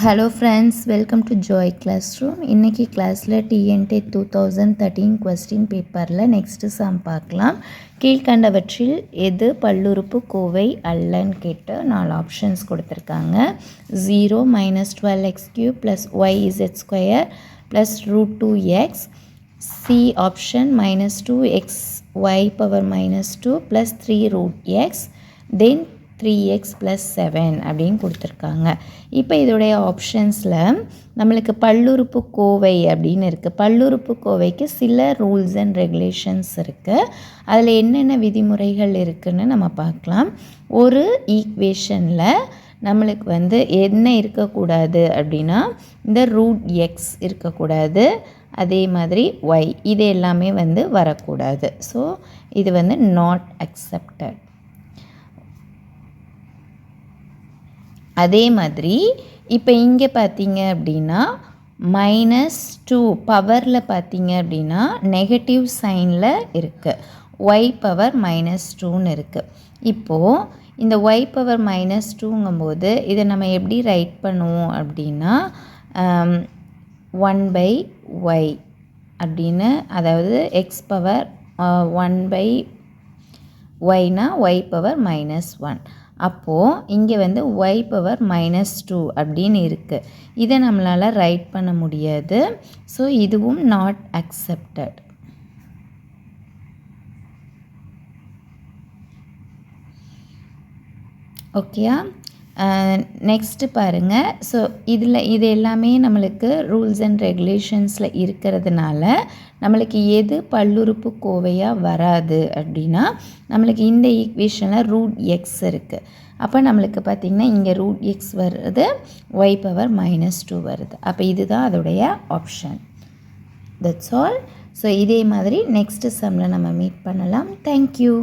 Hello friends, welcome to Joy Classroom. இன்னைக்கு கிளாஸில் TNT 2013 question பேப்பரில் நெக்ஸ்ட்டு சம் பார்க்கலாம். கீழ்கண்டவற்றில் எது பல்லுறுப்பு கோவை அல்லன்னு கேட்டு 4 ஆப்ஷன்ஸ் கொடுத்துருக்காங்க. 0 - 12x³ + yz² + √2x. C option -2xy power -2 + 3√x. Then 3x + 7 அப்படின்னு கொடுத்துருக்காங்க. இப்போ இதோடைய ஆப்ஷன்ஸில் நம்மளுக்கு பல்லுறுப்பு கோவை அப்படின்னு இருக்குது. பல்லுறுப்பு கோவைக்கு சில ரூல்ஸ் அண்ட் ரெகுலேஷன்ஸ் இருக்குது. அதில் என்னென்ன விதிமுறைகள் இருக்குதுன்னு நம்ம பார்க்கலாம். ஒரு ஈக்குவேஷனில் நம்மளுக்கு என்ன இருக்கக்கூடாது அப்படின்னா இந்த √x இருக்கக்கூடாது, அதே மாதிரி y இது எல்லாமே வரக்கூடாது. ஸோ இது நாட் அக்செப்டட். அதே மாதிரி இப்போ இங்கே பார்த்தீங்க அப்படின்னா -2 பவரில் பார்த்தீங்க அப்படின்னா நெகட்டிவ் சைனில் இருக்குது. y பவர் -2ன்னு இருக்குது. இப்போது இந்த y பவர் -2ங்கும்போது இதை நம்ம எப்படி ரைட் பண்ணுவோம் அப்படின்னா 1/y அப்படின்னு, அதாவது x பவர் 1/yனா y பவர் -1. அப்போது இங்கே y பவர் -2 அப்படின்னு இருக்குது. இதை நம்மளால் ரைட் பண்ண முடியாது. ஸோ இதுவும் நாட் அக்செப்டட். ஓகேயா? நெக்ஸ்ட்டு பாருங்கள். ஸோ இது எல்லாமே நம்மளுக்கு ரூல்ஸ் அண்ட் ரெகுலேஷன்ஸில் இருக்கிறதுனால நம்மளுக்கு எது பல்லுறுப்பு கோவையாக வராது அப்படின்னா நம்மளுக்கு இந்த ஈக்குவேஷனில் √x இருக்குது. அப்போ நம்மளுக்கு பார்த்திங்கன்னா இங்கே √x வருது, y பவர் -2 வருது. அப்போ இதுதான் அதோடைய ஆப்ஷன். That's all. ஸோ இதே மாதிரி நெக்ஸ்ட்டு சம்மில் நம்ம மீட் பண்ணலாம். தேங்க்யூ.